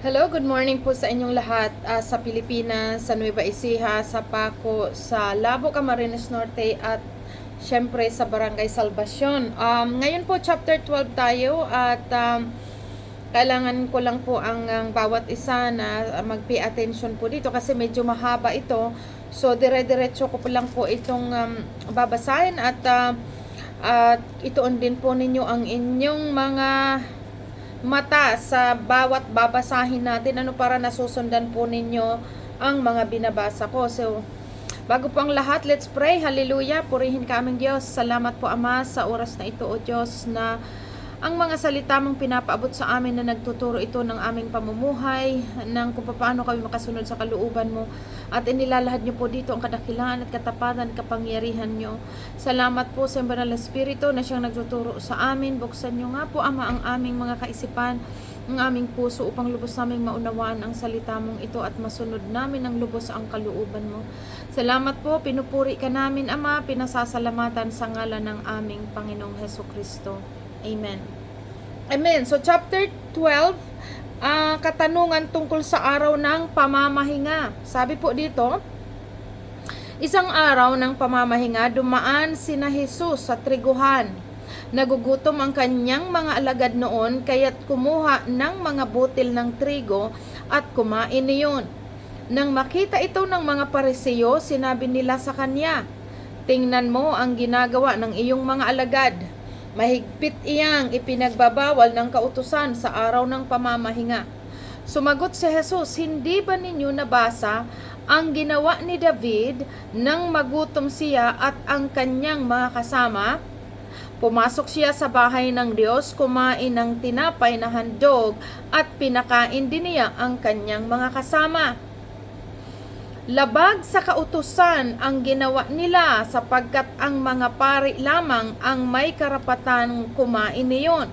Hello, good morning po sa inyong lahat sa Pilipinas, sa Nueva Ecija, sa Paco, sa Labo, Camarines Norte at syempre sa Barangay Salvacion. Ngayon po chapter 12 tayo at kailangan ko lang po ang bawat isa na mag-pay attention po dito kasi medyo mahaba ito. So dire-diretso ko po lang po itong babasahin at ituon din po ninyo ang inyong mga mata sa bawat babasahin natin para nasusundan po ninyo ang mga binabasa ko. So, bago po ang lahat, let's pray. Hallelujah. Purihin ka aming Diyos. Salamat po Ama sa oras na ito, O Diyos, na ang mga salita mong pinapaabot sa amin na nagtuturo ito ng aming pamumuhay, ng kung paano kami makasunod sa kalooban mo. At inilalahad niyo po dito ang kadakilaan at katapatan at kapangyarihan niyo. Salamat po sa Banal na Espiritu na siyang nagtuturo sa amin. Buksan niyo nga po, Ama, ang aming mga kaisipan, ang aming puso upang lubos naming maunawaan ang salita mong ito at masunod namin ang lubos ang kalooban mo. Salamat po, pinupuri ka namin, Ama, pinasasalamatan sa ngalan ng aming Panginoong Hesukristo. Amen. Amen. So chapter 12, katanungan tungkol sa araw ng pamamahinga. Sabi po dito, isang araw ng pamamahinga, dumaan sina Jesus sa triguhan. Nagugutom ang kanyang mga alagad noon, kaya't kumuha ng mga butil ng trigo at kumain niyon. Nang makita ito ng mga Pariseo, sinabi nila sa kanya, "Tingnan mo ang ginagawa ng iyong mga alagad. Mahigpit iyang ipinagbabawal ng kautusan sa araw ng pamamahinga." Sumagot si Jesus, "Hindi ba ninyo nabasa ang ginawa ni David nang magutom siya at ang kanyang mga kasama? Pumasok siya sa bahay ng Diyos, kumain ng tinapay na handog at pinakain din niya ang kanyang mga kasama. Labag sa kautusan ang ginawa nila sapagkat ang mga pari lamang ang may karapatan kumain niyon.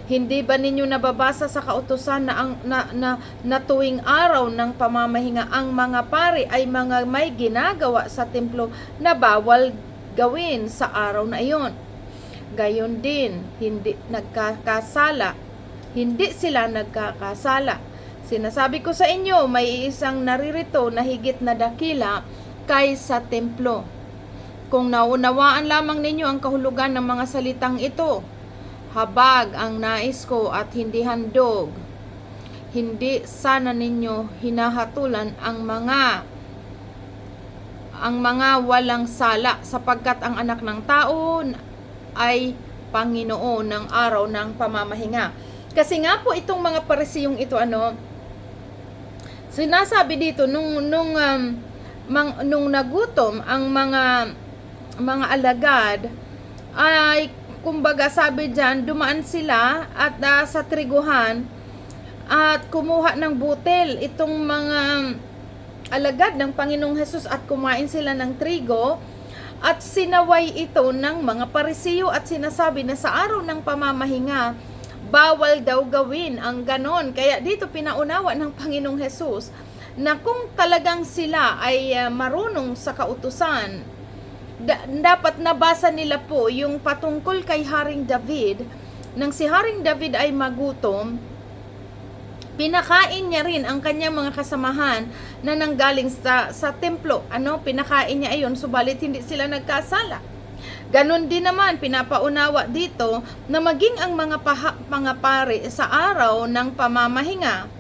Hindi ba ninyo nababasa sa kautusan na tuwing araw ng pamamahinga ang mga pari ay mga may ginagawa sa templo na bawal gawin sa araw na iyon? Gayon din, hindi sila nagkakasala. Sinasabi ko sa inyo, may isang naririto na higit na dakila kaysa templo. Kung naunawaan lamang ninyo ang kahulugan ng mga salitang ito, habag ang nais ko at hindi handog, hindi sana ninyo hinahatulan ang mga walang sala, sapagkat ang anak ng tao ay Panginoon ng araw ng pamamahinga." Kasi nga po itong mga Parisiyong ito sinasabi dito nung nagutom ang mga alagad ay kumbaga sabi diyan dumaan sila at sa triguhan at kumuha ng butil itong mga alagad ng Panginoong Hesus at kumain sila ng trigo at sinaway ito ng mga Parisiyo at sinasabi na sa araw ng pamamahinga bawal daw gawin ang ganon. Kaya dito pinaunawa ng Panginoong Hesus na kung talagang sila ay marunong sa kautusan, dapat nabasa nila po yung patungkol kay Haring David. Nang si Haring David ay magutom, pinakain niya rin ang kanyang mga kasamahan na nanggaling sa templo. Pinakain niya ayon, subalit hindi sila nagkasala. Ganon din naman, pinapaunawa dito na maging ang mga pari sa araw ng pamamahinga,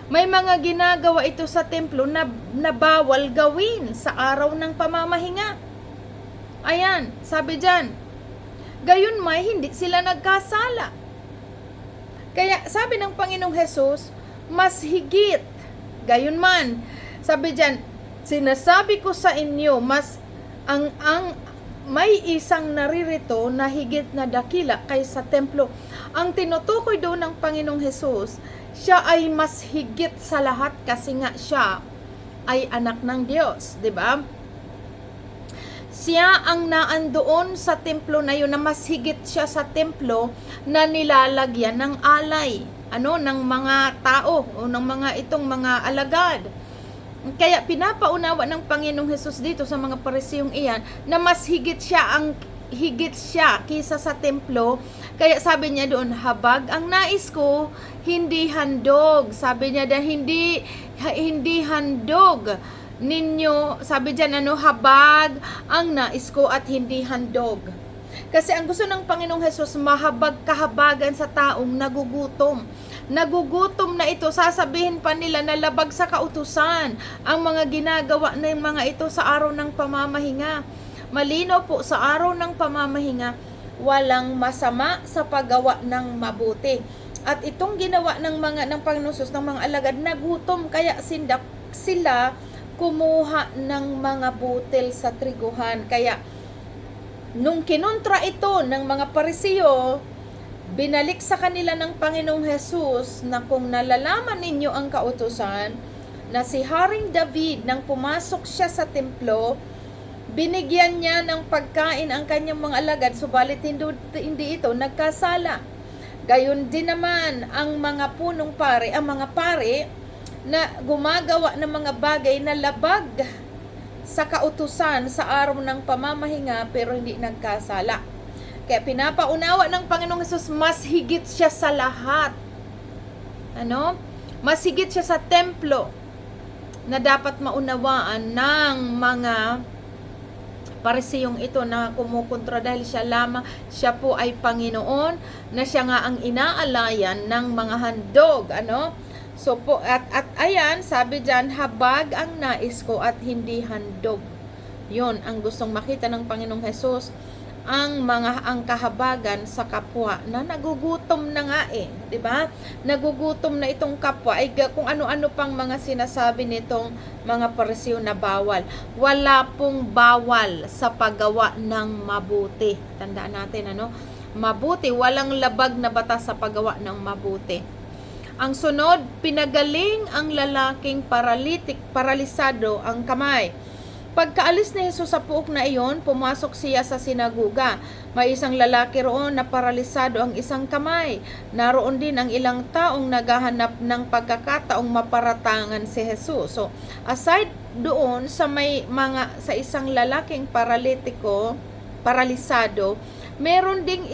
may mga ginagawa ito sa templo na bawal gawin sa araw ng pamamahinga. Ayan, sabi dyan, gayon may hindi sila nagkasala. Kaya sabi ng Panginoong Hesus, mas higit, gayon man, sabi dyan, sinasabi ko sa inyo, may isang naririto na higit na dakila kaysa templo. Ang tinutukoy doon ng Panginoong Hesus, siya ay mas higit sa lahat kasi nga siya ay anak ng Diyos, 'di ba? Siya ang naandoon sa templo na yun, na mas higit siya sa templo na nilalagyan ng alay, ng mga tao o ng mga alagad. Kaya pinapaunawa ng Panginoong Hesus dito sa mga Parisiyong iyan na mas higit siya higit siya kaysa sa templo. Kaya sabi niya doon, habag ang nais ko, hindi handog. Sabi niya dahil hindi handog ninyo, sabi diyan habag ang nais ko at hindi handog. Kasi ang gusto ng Panginoong Hesus, mahabag kahabagan sa taong nagugutom. Nagugutom na ito, sasabihin pa nila na labag sa kautusan ang mga ginagawa ng mga ito sa araw ng pamamahinga. Malinaw po, sa araw ng pamamahinga, walang masama sa paggawa ng mabuti. At itong ginawa ng Panginoong Hesus, ng mga alagad, nagutom, kaya sila kumuha ng mga butil sa triguhan. Kaya nung kinontra ito ng mga Parisiyo, binalik sa kanila ng Panginoong Hesus na kung nalalaman ninyo ang kautusan na si Haring David nang pumasok siya sa templo, binigyan niya ng pagkain ang kanyang mga alagad, subalit hindi ito nagkasala. Gayon din naman ang mga punong pari, ang mga pari na gumagawa ng mga bagay na labag sa kautusan sa araw ng pamamahinga pero hindi nagkasala. Kaya pinapaunawa ng Panginoong Hesus, mas higit siya sa lahat. Mas higit siya sa templo na dapat maunawaan ng mga Parisiyong ito na kumukontra dahil siya po ay Panginoon, na siya nga ang inaalayan ng mga handog. So po, at ayan, sabi diyan, habag ang nais ko at hindi handog. Yun ang gustong makita ng Panginoong Hesus, ang kahabagan sa kapwa na nagugutom na nga di ba? Nagugutom na itong kapwa, ay kung ano-ano pang mga sinasabi nitong mga Parisiyo na bawal. Wala pong bawal sa paggawa ng mabuti. Tandaan natin, mabuti, walang labag na batas sa paggawa ng mabuti. Ang sunod, pinagaling ang lalaking paralisado ang kamay. Pagkaalis ni Jesus sa puok na iyon, pumasok siya sa sinaguga. May isang lalaki roon na paralisado ang isang kamay. Naroon din ang ilang taong naghahanap ng pagkakataong maparatangan si Jesus. So, aside doon sa sa isang lalaking paralisado, meron din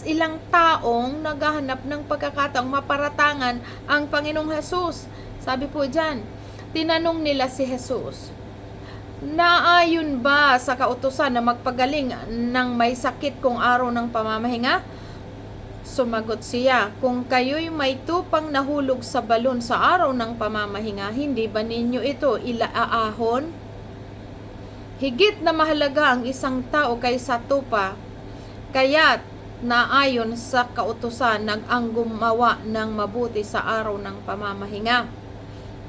ilang taong naghahanap ng pagkakataong maparatangan ang Panginoong Hesus. Sabi po diyan, tinanong nila si Jesus, naayon ba sa kautusan na magpagaling ng may sakit kung araw ng pamamahinga? Sumagot siya, kung kayo'y may tupang nahulog sa balon sa araw ng pamamahinga, hindi ba ninyo ito ilaahon? Higit na mahalaga ang isang tao kaysa tupa, kaya't naayon sa kautusan ang gumawa ng mabuti sa araw ng pamamahinga.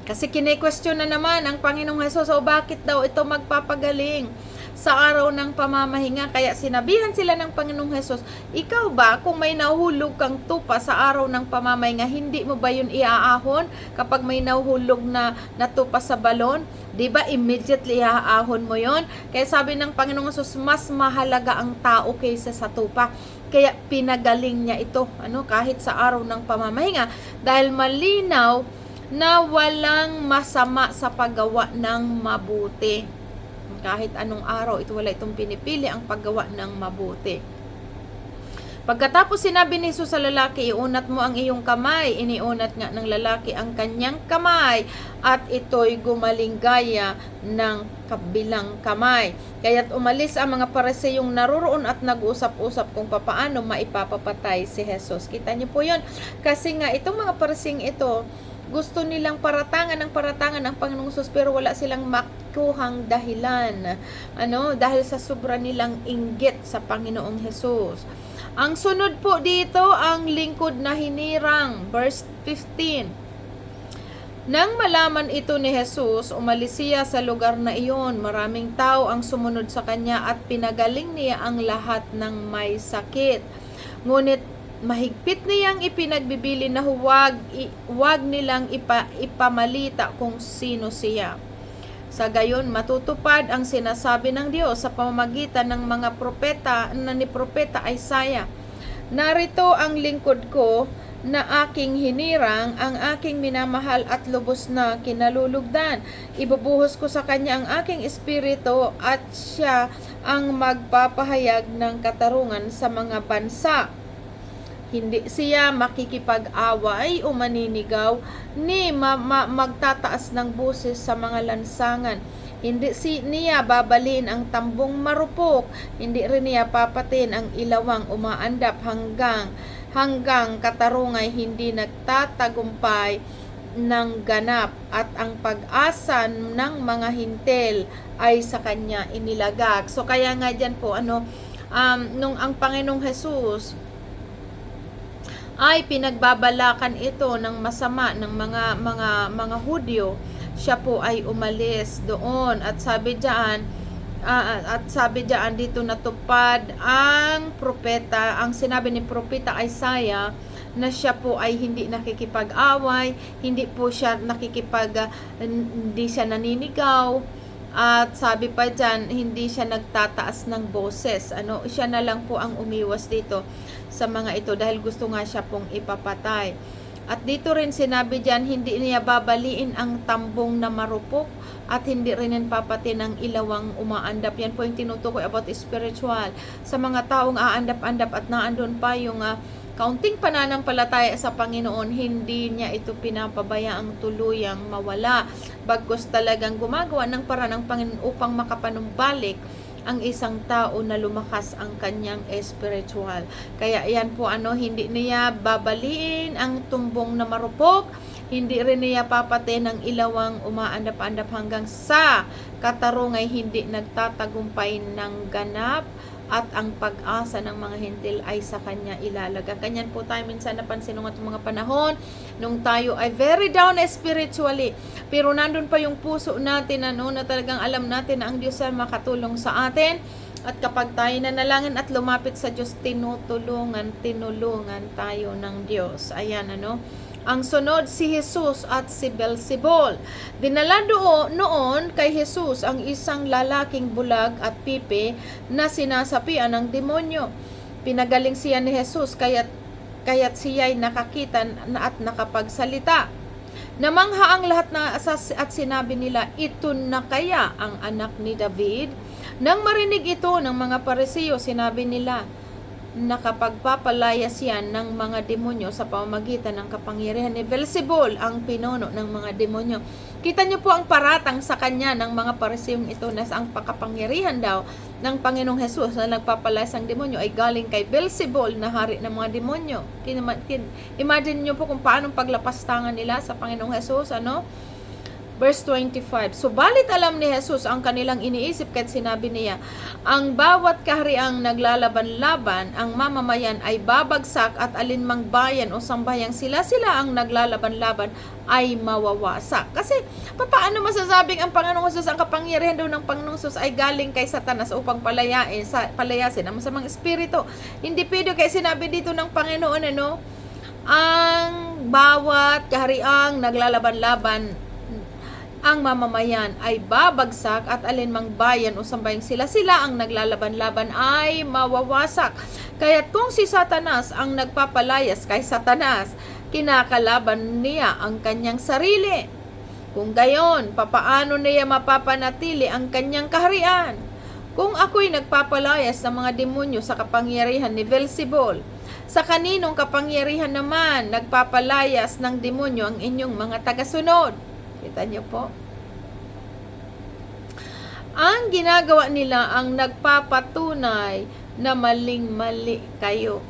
Kasi kine-question na naman ang Panginoong Hesus, bakit daw ito magpapagaling sa araw ng pamamahinga? Kaya sinabihan sila ng Panginoong Hesus, ikaw ba kung may nahuhulog kang tupa sa araw ng pamamahinga, hindi mo ba yun iaahon kapag may nahuhulog na tupa sa balon? Di ba immediately iaahon mo yon? Kaya sabi ng Panginoong Hesus, mas mahalaga ang tao kaysa sa tupa. Kaya pinagaling niya ito, kahit sa araw ng pamamahinga, dahil malinaw na walang masama sa paggawa ng mabuti. Kahit anong araw, wala itong pinipili ang paggawa ng mabuti. Pagkatapos sinabi ni Jesus sa lalaki, iunat mo ang iyong kamay. Iniunat nga ng lalaki ang kanyang kamay at ito'y gumaling gaya ng kabilang kamay. Kaya't umalis ang mga Pariseyong naroroon at nag-usap-usap kung papaano maipapapatay si Jesus. Kita niyo po yun. Kasi nga itong mga Pariseyong ito, gusto nilang paratangan ang Panginoong Hesus, pero wala silang makuhang dahilan. Dahil sa sobra nilang inggit sa Panginoong Hesus. Ang sunod po dito, ang lingkod na hinirang, verse 15. Nang malaman ito ni Jesus, umalis siya sa lugar na iyon. Maraming tao ang sumunod sa kanya at pinagaling niya ang lahat ng may sakit. Ngunit mahigpit niyang ipinagbibili na huwag nilang ipamalita kung sino siya. Sa gayon, matutupad ang sinasabi ng Diyos sa pamamagitan ng mga propeta na ni propeta Isaiah. Narito ang lingkod ko na aking hinirang, ang aking minamahal at lubos na kinalulugdan. Ibubuhos ko sa kanya ang aking espiritu at siya ang magpapahayag ng katarungan sa mga bansa. Hindi siya makikipag-away o maninigaw ni magtataas ng boses sa mga lansangan. Hindi niya babalin ang tambong marupok, hindi rin niya papatin ang ilawang umaandap hanggang katarungay hindi nagtatagumpay ng ganap at ang pag-asa ng mga hintil ay sa kanya inilagak. So kaya nga dyan po nung ang Panginoong Hesus ay pinagbabalakan ito ng masama ng mga Hudyo, siya po ay umalis doon at sabi diyan dito natupad ang propeta, ang sinabi ni propeta Isaiah na siya po ay hindi nakikipag-away, hindi siya naninigaw, at sabi pa dyan, hindi siya nagtataas ng boses. Siya na lang po ang umiwas dito sa mga ito dahil gusto nga siya pong ipapatay. At dito rin sinabi dyan, hindi niya babaliin ang tambong na marupok at hindi rin papatin ang ilawang umaandap. Yan po yung tinutukoy about spiritual. Sa mga taong aandap-andap at naandun pa yung kaunting pananampalataya sa Panginoon, hindi niya ito pinapabayaang tuluyang mawala. Bagkus talagang gumagawa ng paraan ng Panginoon upang makapanumbalik ang isang tao na lumakas ang kanyang spiritual. Kaya yan po hindi niya babaliin ang tumbong na marupok, hindi rin niya papatin ang ilawang umaandap-andap hanggang sa katarungay hindi nagtatagumpay ng ganap at ang pag-asa ng mga hintil ay sa kanya ilalaga. Kanyan po tayo minsan napansin ng mga panahon nung tayo ay very down spiritually, pero nandun pa yung puso natin na talagang alam natin na ang Diyos ay makatulong sa atin, at kapag tayo nanalangin at lumapit sa Diyos, tinulungan tayo ng Diyos. Ayan ang sunod si Jesus at si Beelzebul. Dinala noon kay Jesus ang isang lalaking bulag at pipi na sinasapian ng demonyo. Pinagaling siya ni Jesus kaya't siya'y nakakita at nakapagsalita. Namangha ang lahat at sinabi nila, ito na kaya ang anak ni David? Nang marinig ito ng mga Pariseo, sinabi nila, nakapagpapalayas yan ng mga demonyo sa pamamagitan ng kapangyarihan ni Beelzebul, ang pinuno ng mga demonyo. Kita niyo po ang paratang sa kanya ng mga Pariseong ito na ang pakapangyarihan daw ng Panginoong Hesus na nagpapalayas ng demonyo ay galing kay Beelzebul na hari ng mga demonyo. Imagine niyo po kung paano paglapastangan nila sa Panginoong Hesus, Verse 25, subalit alam ni Jesus ang kanilang iniisip kahit sinabi niya, ang bawat kahariang naglalaban-laban, ang mamamayan ay babagsak at alinmang bayan o sambayang sila ang naglalaban-laban ay mawawasak. Kasi paano masasabing ang Panginoong Jesus, ang kapangyarihan daw ng Panginoong Jesus ay galing kay Satanas upang palayasin ang masamang espiritu? Hindi pwede, kaya sinabi dito ng Panginoon ang bawat kahariang naglalaban-laban, ang mamamayan ay babagsak at alinmang bayan o sambayang sila ang naglalaban-laban ay mawawasak. Kaya kung si Satanas ang nagpapalayas kay Satanas, kinakalaban niya ang kanyang sarili. Kung gayon, papaano niya mapapanatili ang kanyang kaharian? Kung ako'y nagpapalayas ng mga demonyo sa kapangyarihan ni Beelzebul, sa kaninong kapangyarihan naman nagpapalayas ng demonyo ang inyong mga tagasunod? Kita niyo po? Ang ginagawa nila ang nagpapatunay na maling-mali kayo.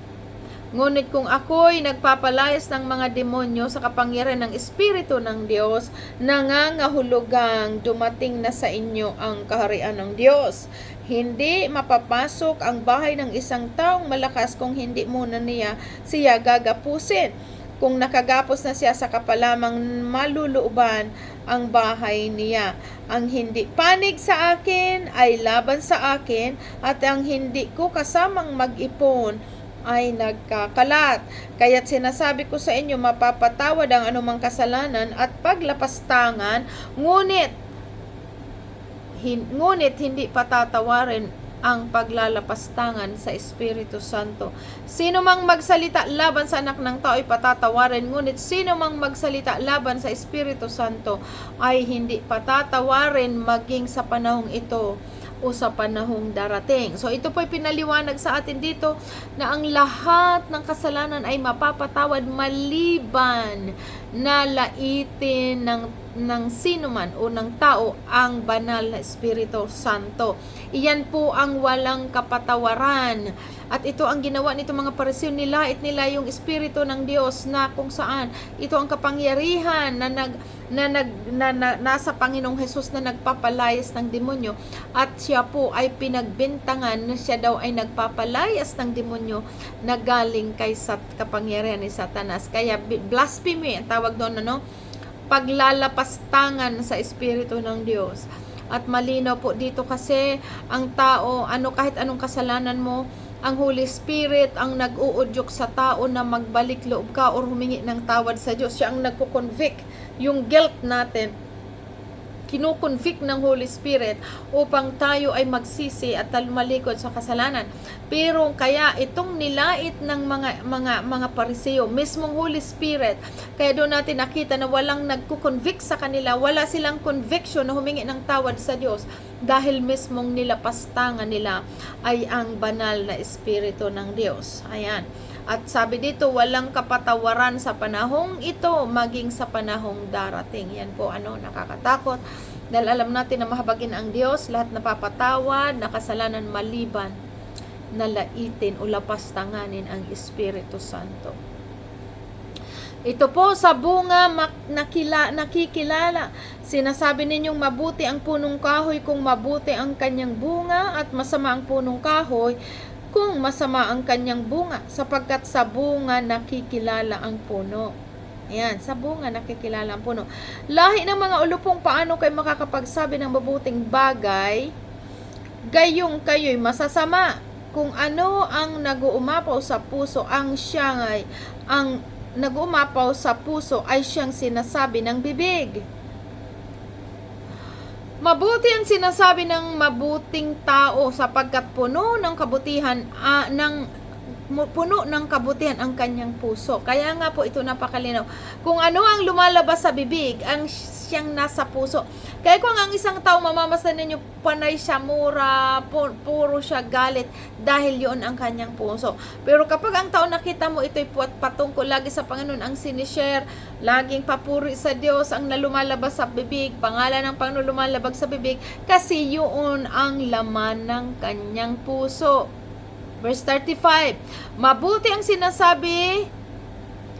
Ngunit kung ako'y nagpapalayas ng mga demonyo sa kapangyarihan ng Espiritu ng Diyos, nangangahulugang dumating na sa inyo ang kaharian ng Diyos. Hindi mapapasok ang bahay ng isang taong malakas kung hindi muna siya gagapusin. Kung nakagapos na siya sa kapalamang maluluuban ang bahay niya. Ang hindi panig sa akin ay laban sa akin, at ang hindi ko kasamang mag-ipon ay nagkakalat. Kaya't sinasabi ko sa inyo, mapapatawad ang anumang kasalanan at paglapastangan, ngunit hindi patatawarin ang paglalapastangan sa Espiritu Santo. Sino mang magsalita laban sa anak ng tao ay patatawarin, ngunit sino mang magsalita laban sa Espiritu Santo ay hindi patatawarin maging sa panahong ito o sa panahong darating. So ito po ay pinaliwanag sa atin dito na ang lahat ng kasalanan ay mapapatawad maliban na laitin ng sino man o ng tao ang banal na Espiritu Santo. Iyan po ang walang kapatawaran. At ito ang ginawa nito mga Pariseo, nilait nila yung Espiritu ng Diyos na kung saan ito ang kapangyarihan nasa Panginoong Hesus na nagpapalayas ng demonyo, at siya po ay pinagbintangan na siya daw ay nagpapalayas ng demonyo na galing kay kapangyarihan ni Satanas. Kaya blasphemy ang tawag doon, paglalapastangan sa Espiritu ng Diyos. At malinaw po dito kasi ang tao, kahit anong kasalanan mo, ang Holy Spirit ang nag-uudyok sa tao na magbalik loob ka o humingi ng tawad sa Diyos. Siya ang nagko-convict yung guilt natin. Kino-convict ng Holy Spirit upang tayo ay magsisi at malikod sa kasalanan. Pero kaya itong nilait ng mga Pariseo, mismong Holy Spirit, kaya doon natin nakita na walang nagko-convict sa kanila, wala silang conviction na humingi ng tawad sa Diyos dahil mismong nilapastangan nila ay ang banal na Espiritu ng Diyos. Ayan. At sabi dito, walang kapatawaran sa panahong ito maging sa panahong darating. Yan po, nakakatakot. Dahil alam natin na mahabagin ang Diyos, lahat napapatawad, na kasalanan maliban na laitin o lapastanganin ang Espiritu Santo. Ito po sa bunga nakikilala. Sinasabi ninyong mabuti ang punong kahoy kung mabuti ang kanyang bunga, at masama ang punong kahoy kung masama ang kanyang bunga, sapagkat sa bunga nakikilala ang puno. Ayan, sa bunga nakikilala ang puno. Lahi ng mga ulupong, paano kayo makakapagsabi ng mabuting bagay, gayong kayo'y masasama? Kung ano ang nag-uumapaw sa puso, ang nag-uumapaw sa puso ay siyang sinasabi ng bibig. Mabuti ang sinasabi ng mabuting tao, sapagkat puno ng kabutihan ang kanyang puso. Kaya nga po ito napakalinaw. Kung ano ang lumalabas sa bibig, ang siyang nasa puso. Kaya kung ang isang tao mamamasan ninyo, panay siya mura, puro siya galit, dahil yun ang kanyang puso. Pero kapag ang tao nakita mo, ito'y patungkol lagi sa Panginoon, ang sinishare, laging papuri sa Diyos, ang nalumalabas sa bibig, pangalan ng Panginoon lumalabas sa bibig, kasi yun ang laman ng kanyang puso. Verse 35, mabuti ang sinasabi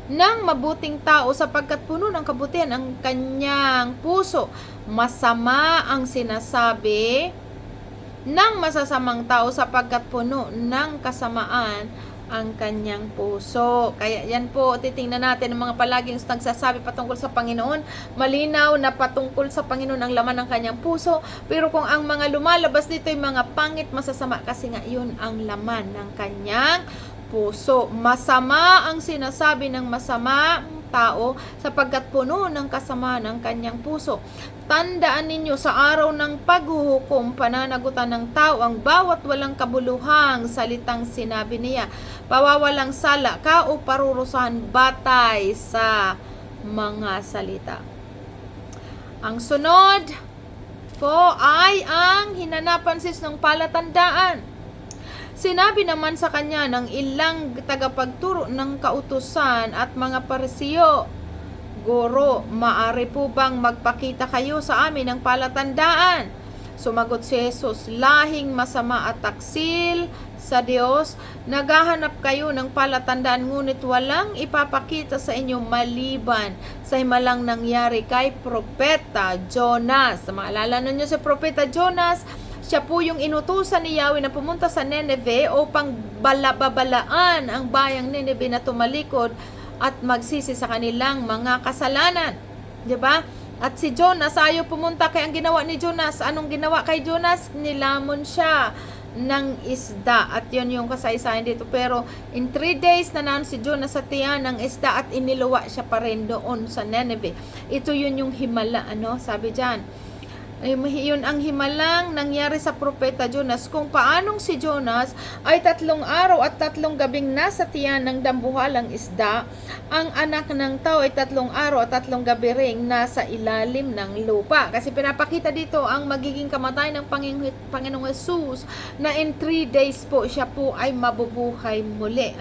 ng mabuting tao, sapagkat puno ng kabutihan ang kanyang puso. Masama ang sinasabi ng masasamang tao, sapagkat puno ng kasamaan ang kanyang puso. Kaya yan po, titingnan natin ang mga palaging nagsasabi patungkol sa Panginoon. Malinaw na patungkol sa Panginoon ang laman ng kanyang puso. Pero kung ang mga lumalabas dito ay mga pangit, masasama, kasi nga yun ang laman ng kanyang puso. Masama ang sinasabi ng masama tao, sapagkat puno ng kasamaan ng kanyang puso. Tandaan ninyo, sa araw ng paghuhukom, pananagutan ng tao ang bawat walang kabuluhang salitang sinabi niya. Pawawalang sala ka o parurusahan batay sa mga salita. Ang sunod po ay ang hinanapan ng palatandaan. Sinabi naman sa kanya ng ilang tagapagturo ng kautusan at mga Pariseo, Guro, maaari po bang magpakita kayo sa amin ng palatandaan? Sumagot si Jesus, lahing masama at taksil sa Diyos, naghahanap kayo ng palatandaan, ngunit walang ipapakita sa inyo maliban sa himalang nangyari kay Propeta Jonas. Maalala ninyo si Propeta Jonas, siya po yung inutusan ni Yahweh na pumunta sa Nineveh upang babalaan ang bayang Nineveh na tumalikod at magsisi sa kanilang mga kasalanan. 'Di ba? At si Jonas ayaw pumunta, kaya ang ginawa ni Jonas, anong ginawa kay Jonas? Nilamon siya ng isda. At yun yung kasaysayan dito. Pero in 3 days na nanon si Jonas sa tiyan ng isda at iniluwa siya pa rin doon sa Nineveh. Ito yun yung himala, sabi dyan. Yun ang himalang nangyari sa propeta Jonas, kung paanong si Jonas ay 3 araw at 3 gabing nasa tiyan ng dambuhalang isda, ang anak ng tao ay 3 araw at 3 gabi ring nasa ilalim ng lupa. Kasi pinapakita dito ang magiging kamatay ng Panginoong Jesus, na in 3 days po siya po ay mabubuhay muli.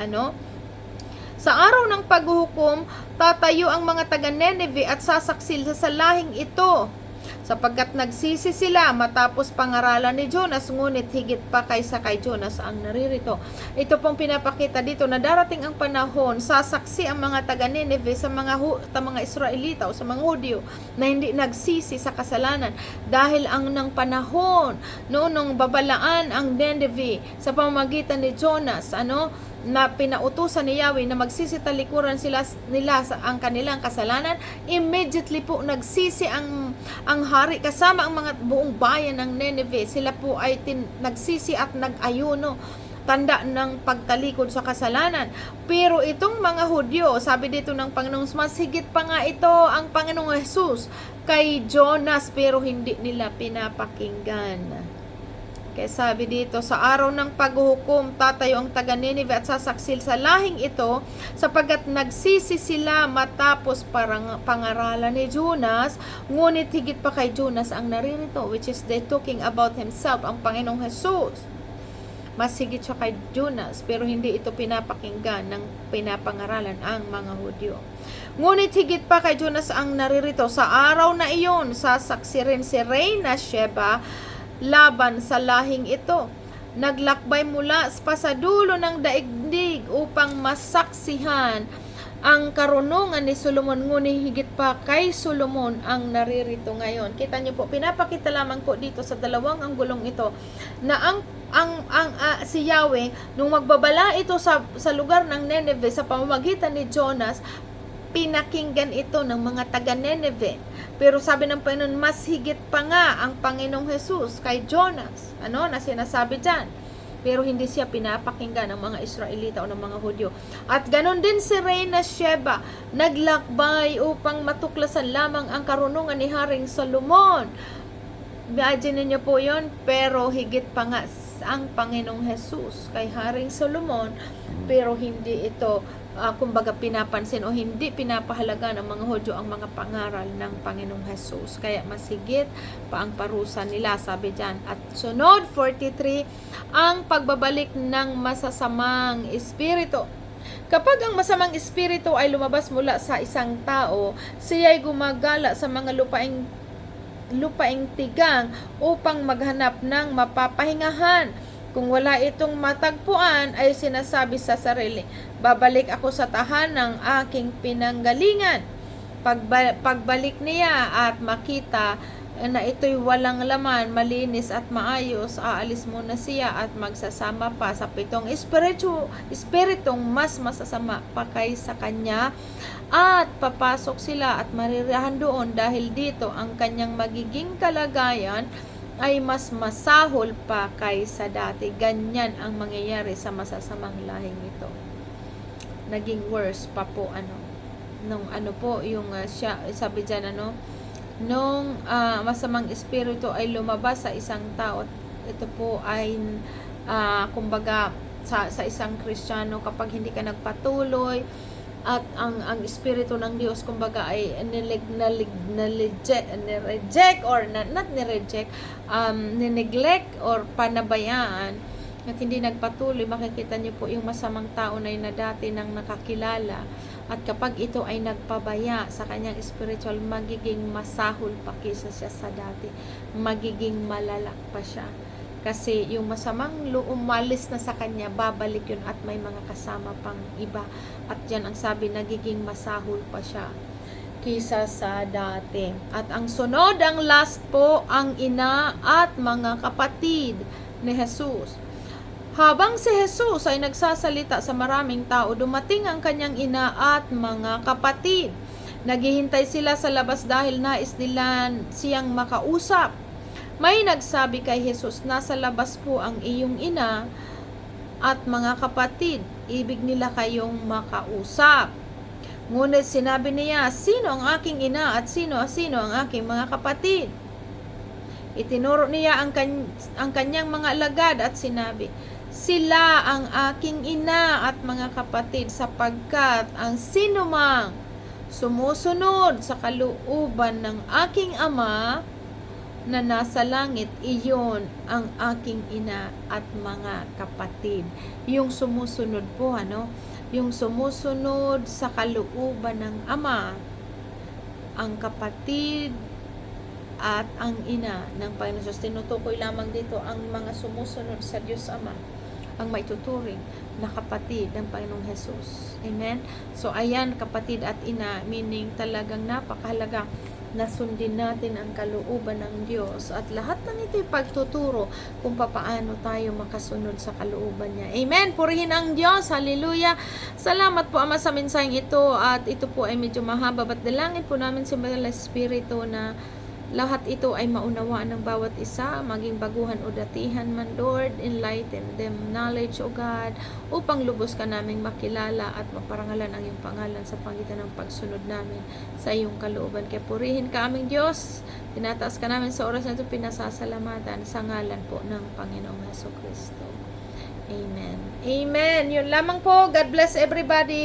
Sa araw ng paghuhukom, tatayo ang mga taga Nineveh at sasaksil sa lahing ito, sapagkat nagsisi sila matapos pangaralan ni Jonas, ngunit higit pa kaysa kay Jonas ang naririto. Ito pong pinapakita dito na darating ang panahon, sasaksi ang mga taga Nineveh sa mga Israelita o sa mga Hudyo na hindi nagsisi sa kasalanan, dahil ang ng panahon noong babalaan ang Nineveh sa pamamagitan ni Jonas, na pinautusan ni Yahweh na magsisitalikuran nila sa ang kanilang kasalanan, immediately po nagsisi ang hari kasama ang mga buong bayan ng Nineveh. Sila po ay nagsisi at nag-ayuno, tanda ng pagtalikod sa kasalanan. Pero itong mga Hudyo, sabi dito ng Panginoon, mas higit pa nga ito ang Panginoong Jesus kay Jonas, pero hindi nila pinapakinggan. Kaya sabi dito, sa araw ng paghuhukom, tatayo ang taga Nineveh at sasaksil sa lahing ito, sapagkat nagsisi sila matapos pangaralan ni Jonas, ngunit higit pa kay Jonas ang naririto, which is they talking about himself, ang Panginoong Jesus. Mas higit siya kay Jonas, pero hindi ito pinapakinggan ng pinapangaralan ang mga Hudyo. Ngunit higit pa kay Jonas ang naririto, sa araw na iyon, sasaksi rin si Reyna Sheba laban sa lahing ito. Naglakbay mula pa sa dulo ng daigdig upang masaksihan ang karunungan ni Solomon, ngunit higit pa kay Solomon ang naririto ngayon. Kita niyo po, pinapakita lamang po dito sa dalawang anggulong ito na si Yahweh, nung magbabala ito sa lugar ng Nineveh sa pamamagitan ni Jonas, pinakinggan ito ng mga taga Nineveh. Pero sabi ng Panginoon, mas higit pa nga ang Panginoong Jesus kay Jonas, na sinasabi dyan. Pero hindi siya pinapakinggan ng mga Israelita o ng mga Hudyo. At ganon din si Reyna Sheba, naglakbay upang matuklasan lamang ang karunungan ni Haring Solomon. Imagine niyo po yun, pero higit pa nga ang Panginoong Jesus kay Haring Solomon, pero hindi ito kumbaga pinapansin o hindi pinapahalaga ng mga Hudyo ang mga pangaral ng Panginoong Jesus. Kaya masigit pa ang parusa nila, sabi dyan. At sunod, 43, ang pagbabalik ng masasamang espiritu. Kapag ang masamang espiritu ay lumabas mula sa isang tao, siya ay gumagala sa mga lupaing tigang upang maghanap ng mapapahingahan. Kung wala itong matagpuan, ay sinasabi sa sarili, babalik ako sa tahanang aking pinanggalingan. Pagbalik niya at makita na ito'y walang laman, malinis at maayos, aalis muna siya at magsasama pa sa 7 espiritong mas masasama pa kaysa kanya, at papasok sila at marirahan doon. Dahil dito ang kanyang magiging kalagayan ay mas masahol pa kaysa dati. Ganyan ang mangyayari sa masasamang lahing ito. Naging worse pa po nung yung sabi diyan nung masamang espiritu ay lumabas sa isang tao. Ito po ay kumbaga sa isang Kristiyano, kapag hindi ka nagpatuloy at ang espiritu ng Diyos kumbaga ay nineglect or panabayaan at hindi nagpatuloy, makikita niyo po yung masamang tao na yun na dati nang nakakilala, at kapag ito ay nagpabaya sa kanyang spiritual, magiging masahol pa kaysa siya sa dati, magiging malalak pa siya. Kasi yung masamang umalis na sa kanya, babalik yun at may mga kasama pang iba. At yan ang sabi, nagiging masahol pa siya kisa sa dati. At ang sunod, ang last po, ang ina at mga kapatid ni Jesus. Habang si Jesus ay nagsasalita sa maraming tao, dumating ang kanyang ina at mga kapatid. Naghihintay sila sa labas dahil nais nila siyang makausap. May nagsabi kay Jesus, nasa labas po ang iyong ina at mga kapatid, ibig nila kayong makausap. Ngunit sinabi niya, sino ang aking ina at sino ang aking mga kapatid? Itinuro niya ang kanyang mga alagad at sinabi, sila ang aking ina at mga kapatid, sapagkat ang sinumang sumusunod sa kalooban ng aking Ama na nasa langit, iyon ang aking ina at mga kapatid. Yung sumusunod po, yung sumusunod sa kalooban ng Ama, ang kapatid at ang ina ng Panginoon Jesus. Tinutukoy lamang dito ang mga sumusunod sa Diyos Ama, ang maituturing na kapatid ng Panginoong Jesus. Amen? So, ayan, kapatid at ina, meaning talagang napakahalaga na sundin natin ang kalooban ng Diyos, at lahat ng ito'y pagtuturo kung papaano tayo makasunod sa kalooban niya. Amen. Purihin ang Diyos. Hallelujah. Salamat po, Ama, sa mensaheng ito, at ito po ay medyo mahaba, but dalangin po namin sa Banal na Espiritu na lahat ito ay maunawaan ng bawat isa, maging baguhan o datihan man, Lord. Enlighten them knowledge, O God, upang lubos ka naming makilala at maparangalan ang iyong pangalan sa pagitan ng pagsunod namin sa iyong kalooban. Kaya purihin ka aming Diyos. Tinataas ka namin sa oras na ito, pinasasalamatan sa ngalan po ng Panginoong Hesus Kristo. Amen. Amen. Yun lamang po. God bless everybody.